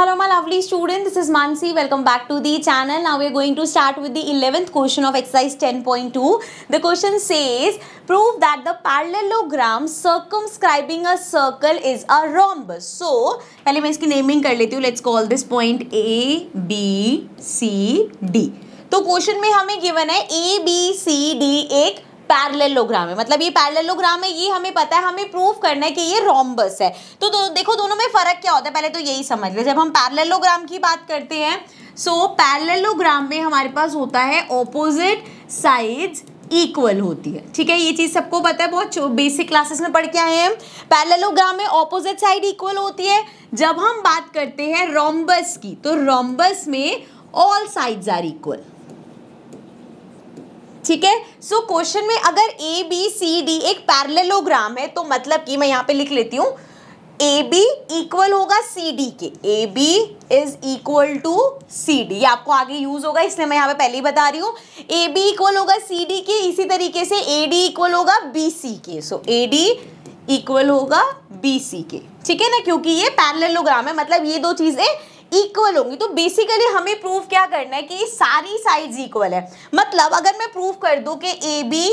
Hello my lovely student, this is Mansi. Welcome back to the channel. Now we are going to start with the 11th question of exercise 10.2. The question says, prove that the parallelogram circumscribing a circle is a rhombus. So, पहले मैं इसकी naming कर लेती हूँ. Let's call this point A, B, C, D. तो question में हमें given है A, B, C, D एक पैरेललोग्राम है, मतलब ये पैरेललोग्राम है, ये हमें पता है, हमें प्रूव करना है कि ये रोम्बस है. तो देखो दोनों में फर्क क्या होता है, पहले तो यही समझ ले. जब हम पैरेललोग्राम की बात करते हैं, सो पैरेललोग्राम में हमारे पास होता है ऑपोजिट साइड्स इक्वल होती है. ठीक है, ये चीज सबको पता है, बहुत बेसिक क्लासेस में पढ़ के आए हैं. पैरेललोग्राम में ऑपोजिट साइड इक्वल होती है. जब हम बात करते हैं रोम्बस की, तो रोम्बस में ऑल साइड्स आर इक्वल. ठीक है, सो क्वेश्चन में अगर ए बी सी डी एक पैरेललोग्राम है, तो मतलब कि मैं यहाँ पे लिख लेती हूँ ए बी इक्वल होगा सी डी के. A B is equal to C D, ये आपको आगे यूज होगा, इसलिए मैं यहाँ पे पहले ही बता रही हूँ. ए बी इक्वल होगा सी डी के, इसी तरीके से ए डी इक्वल होगा बी सी के. सो ए डी इक्वल होगा बी सी के. ठीक है ना, क्योंकि ये पैरेललोग्राम है, मतलब ये दो चीजें इक्वल होंगी. तो बेसिकली हमें प्रूफ क्या करना है कि सारी साइड्स इक्वल है. मतलब अगर मैं प्रूफ कर दूं कि ए बी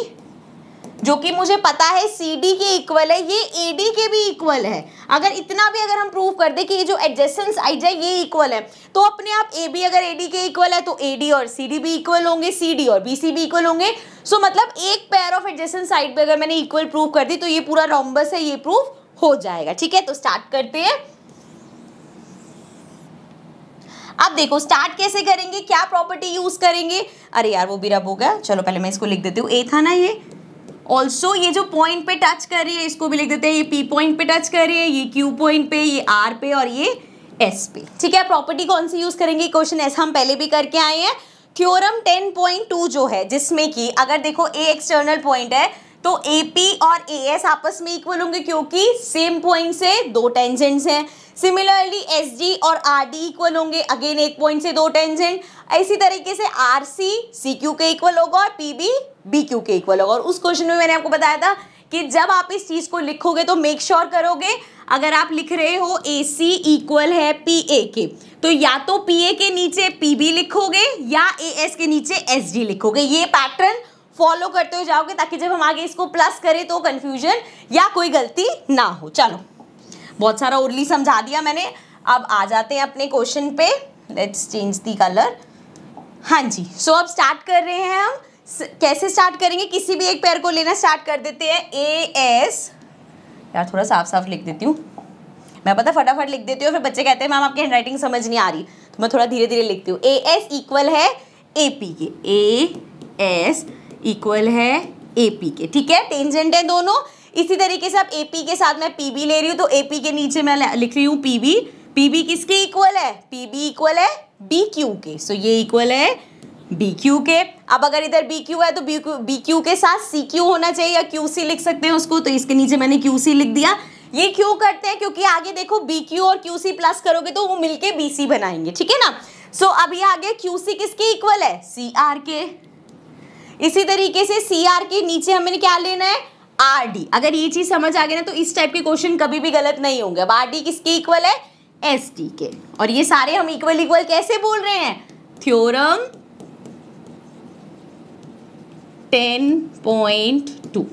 जो कि मुझे पता है सी डी के इक्वल है, ये ए डी के भी इक्वल है. अगर हम प्रूफ कर दे कि ये जो एडजेसेंट साइड है ये इक्वल है, तो अपने आप ए बी अगर ए डी के इक्वल है तो ए डी और सी डी भी इक्वल होंगे, सी डी और बी सी भी इक्वल होंगे. सो मतलब एक पेयर ऑफ एडजेसेंट साइड पे अगर मैंने इक्वल प्रूफ कर दी तो ये पूरा रोम्बस है, ये प्रूफ हो जाएगा. ठीक है, तो स्टार्ट करते हैं. अब देखो स्टार्ट कैसे करेंगे, क्या प्रॉपर्टी यूज करेंगे. अरे यार वो भी रब हो गया, चलो पहले मैं इसको लिख देती हूँ. ए था ना ये, ऑल्सो ये जो पॉइंट पे टच कर रही है इसको भी लिख देते हैं. ये पी पॉइंट पे टच कर रही है, ये क्यू पॉइंट पे, ये आर पे और ये एस पे. ठीक है, प्रॉपर्टी कौन सी यूज करेंगे, क्वेश्चन ऐसा हम पहले भी करके आए हैं. थ्योरम 10.2 जो है, जिसमें कि अगर देखो ए एक्सटर्नल पॉइंट है तो ए पी और ए एस आपस में इक्वल होंगे, क्योंकि सेम पॉइंट से दो टेंजेंट्स हैं. सिमिलरली एस जी और आर डी इक्वल होंगे, अगेन एक पॉइंट से दो टेंजेंट. इसी तरीके से आर सी सी क्यू के इक्वल होगा और पी बी बी क्यू के इक्वल होगा. और उस क्वेश्चन में मैंने आपको बताया था कि जब आप इस चीज को लिखोगे तो मेक श्योर करोगे, अगर आप लिख रहे हो ए सी इक्वल है पी ए के, तो या तो पी ए के नीचे पी बी लिखोगे या ए एस के नीचे एस डी लिखोगे. ये पैटर्न फॉलो करते हुए जाओगे ताकि जब हम आगे इसको प्लस करें तो कंफ्यूजन या कोई गलती ना हो. चलो बहुत सारा ओरली समझा दिया मैंने, अब आ जाते हैं अपने क्वेश्चन पे. Let's change the colour. हाँ जी, सो अब स्टार्ट कर रहे हैं हम. कैसे स्टार्ट करेंगे, किसी भी एक पेयर को लेना स्टार्ट कर देते हैं. ए एस, यार थोड़ा साफ साफ लिख देती हूँ, मैं पता फटाफट लिख देती हूँ, फिर बच्चे कहते हैं मैम आपकी हैंडराइटिंग समझ नहीं आ रही, तो मैं थोड़ा धीरे धीरे लिखती हूँ. ए एस इक्वल है ए पी के, ए एस इक्वल है ए पी के. ठीक है, टेंजेंट है दोनों. इसी तरीके से अब ए पी के साथ मैं पी बी ले रही हूँ, तो ए पी के नीचे मैं लिख रही हूँ पी बी. पी बी किसके इक्वल है, पी बी इक्वल है बी क्यू के. सो ये इक्वल है बी क्यू के. अब अगर इधर बी क्यू है तो बी क्यू के साथ सी क्यू होना चाहिए, या क्यू सी लिख सकते हैं उसको, तो इसके नीचे मैंने क्यू सी लिख दिया. ये क्यों करते हैं, क्योंकि आगे देखो बी क्यू और क्यू सी प्लस करोगे तो वो मिलके बी सी बनाएंगे. ठीक है ना. सो अब ये आगे क्यू सी किसके इक्वल है, सी आर के. इसी तरीके से सी आर के नीचे हमें क्या लेना है, आर डी. अगर ये चीज समझ आ गई ना तो इस टाइप के क्वेश्चन कभी भी गलत नहीं होंगे. अब आर डी किसके इक्वल है, एस टी के. और ये सारे हम इक्वल इक्वल कैसे बोल रहे हैं, थ्योरम 10.2.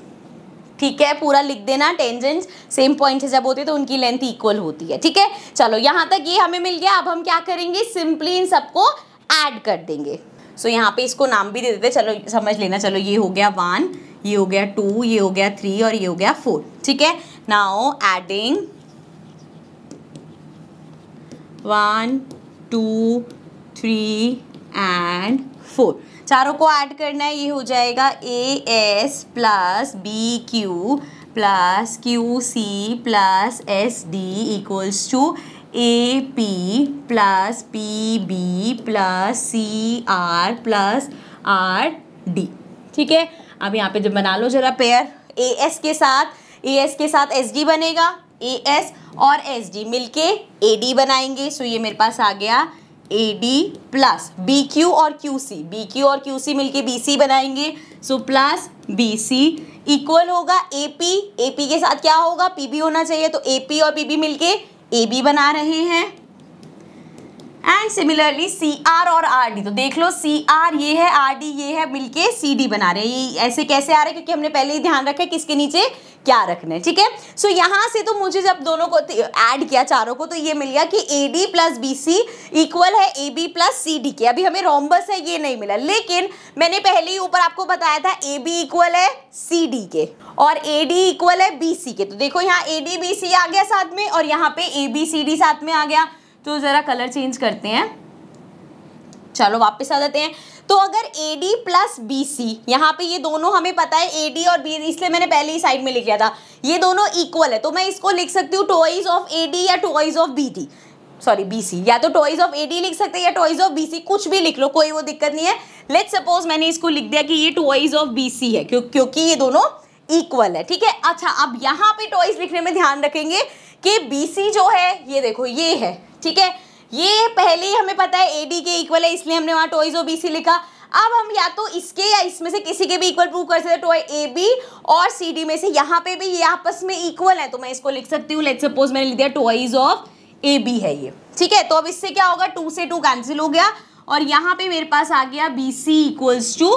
ठीक है, पूरा लिख देना. टेंजेंट्स सेम पॉइंट से जब होते हैं तो उनकी लेंथ इक्वल होती है. ठीक है, चलो यहाँ तक ये हमें मिल गया. अब हम क्या करेंगे, सिंपली इन सबको ऐड कर देंगे. सो यहाँ पे इसको नाम भी दे देते, चलो समझ लेना. चलो ये हो गया 1, ये हो गया 2, ये हो गया 3 और ये हो गया 4. ठीक है, नाउ एडिंग 1 2 3 एंड 4, चारों को ऐड करना है. ये हो जाएगा A S plus B Q plus Q C plus S D equals to A P plus P B plus C R plus R D. ठीक है, अब यहाँ पे जब बना लो जरा पेयर, ए एस के साथ एस डी बनेगा, ए एस और एस डी मिलके ए डी बनाएंगे. सो ये मेरे पास आ गया A D plus B Q और क्यू सी मिलके बी सी बनाएंगे. So plus B C equal होगा ए पी के साथ क्या होगा, पी बी होना चाहिए, तो ए पी और पी बी मिलके ए बी बना रहे हैं. एंड सिमिलरली सी आर और आर डी, तो देख लो सी आर ये है, आर डी ये है, मिलके सी डी बना रहे हैं। ये ऐसे कैसे आ रहे हैं, क्योंकि हमने पहले ही ध्यान रखा है किसके नीचे क्या रखना है, ठीक है। सो यहाँ से तो मुझे जब दोनों को ऐड किया चारों को, तो ये मिल गया कि A D plus B C equal है A B plus C D के। अभी हमें रोम्बस है ये नहीं मिला, लेकिन मैंने पहले ही ऊपर आपको बताया था ए बी इक्वल है सी डी के और ए डी इक्वल है बी सी के। तो देखो यहाँ ए डी बी सी आ गया साथ में, और यहाँ पे ए बी सी डी साथ में आ गया। तो जरा कलर चेंज करते हैं, चलो वापस आ जाते हैं। तो अगर AD प्लस BC, यहाँ पे ये दोनों हमें पता है AD और BC, इसलिए मैंने पहले ही साइड में लिख लिया था, ये दोनों इक्वल है, तो मैं इसको लिख सकती हूँ टॉइज ऑफ AD या toys of BD, sorry BC, या तो टॉइज ऑफ AD लिख सकते हैं या टॉइज ऑफ BC, कुछ भी लिख लो, कोई वो दिक्कत नहीं है। लेट्स सपोज मैंने इसको लिख दिया कि ये टॉइज ऑफ BC है, क्योंकि ये दोनों इक्वल है, ठीक है। अच्छा, अब यहाँ पे टॉइज लिखने में ध्यान रखेंगे कि BC जो है ये देखो ये है, ठीक है, ये पहले ही हमें पता है AD के इक्वल है, इसलिए हमने वहाँ टॉइज ऑफ BC लिखा। अब हम या तो इसके या इसमें से किसी के भी इक्वल प्रूव कर सकते हैं, टॉय AB और CD में से, यहाँ पे भी ये आपस में इक्वल है, तो मैं इसको लिख सकती हूँ, लेट्स सपोज मैंने लिख दिया टॉइज ऑफ AB है ये, ठीक है। तो अब इससे क्या होगा, 2 से 2 कैंसिल हो गया और यहाँ पे मेरे पास आ गया BC इक्वल्स टू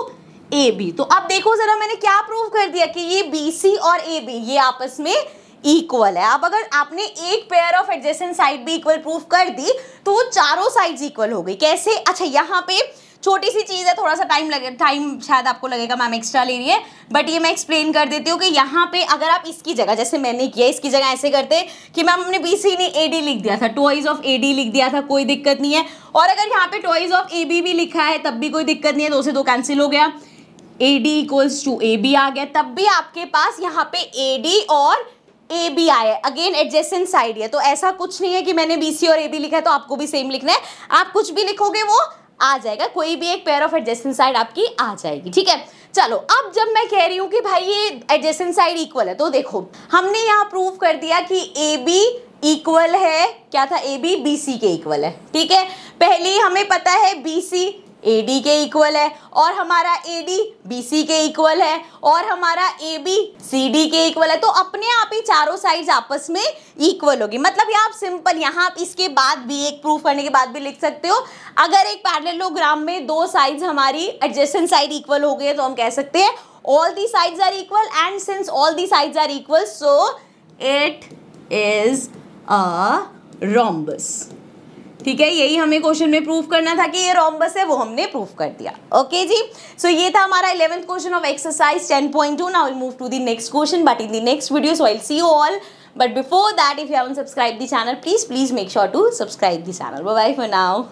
AB। तो अब देखो जरा मैंने क्या प्रूव कर दिया कि ये BC और AB ये आपस में इक्वल है। अब अगर आपने एक पेयर ऑफ एडजेसेंट साइड भी इक्वल प्रूफ कर दी तो वो चारों साइड्स इक्वल हो गई। कैसे? अच्छा, यहाँ पे छोटी सी चीज़ है, थोड़ा सा टाइम शायद आपको लगेगा मैम एक्स्ट्रा ले रही है, बट ये मैं एक्सप्लेन कर देती हूँ कि यहाँ पे अगर आप इसकी जगह, जैसे मैंने किया, इसकी जगह ऐसे करते कि मैम हमने BC ने AD लिख दिया था, टॉइज ऑफ AD लिख दिया था, कोई दिक्कत नहीं है। और अगर यहाँ पे टॉइज ऑफ AB भी लिखा है तब भी कोई दिक्कत नहीं है, 2 से 2 कैंसिल हो गया, AD इक्वल्स टू AB आ गया, तब भी आपके पास यहाँ पे AD और AB आया, अगेन एडजेसेंट साइड है। तो ऐसा कुछ नहीं है कि मैंने BC और AB लिखा है तो आपको भी सेम लिखना है, आप कुछ भी लिखोगे वो आ जाएगा, कोई भी एक पेयर ऑफ एडजेसेंट साइड आपकी आ जाएगी, ठीक है। चलो, अब जब मैं कह रही हूँ कि भाई ये एडजेसेंट साइड इक्वल है, तो देखो हमने यहाँ प्रूव कर दिया कि AB इक्वल है, क्या था, AB BC के इक्वल है, ठीक है। पहले ही हमें पता है BC AD के इक्वल है और हमारा AD BC के इक्वल है और हमारा AB CD के इक्वल है, तो अपने आप ही चारों साइड्स आपस में इक्वल होगी। मतलब ये आप सिंपल यहाँ आप इसके बाद भी, एक प्रूफ करने के बाद भी लिख सकते हो, अगर एक पैरेललोग्राम में 2 साइड्स हमारी एडजेसेंट साइड इक्वल हो गई तो हम कह सकते हैं all the sides are equal, and since all the sides are equal so it is a rhombus, ठीक है। यही हमें क्वेश्चन में प्रूफ करना था कि ये रोम्बस है, वो हमने प्रूफ कर दिया। ओके जी, सो ये था हमारा 11th question of exercise 10.2. Now will move to the next question, but in the next video, so I will see you all, but before that if you haven't subscribe the channel, please make sure to subscribe the channel. Bye bye for now.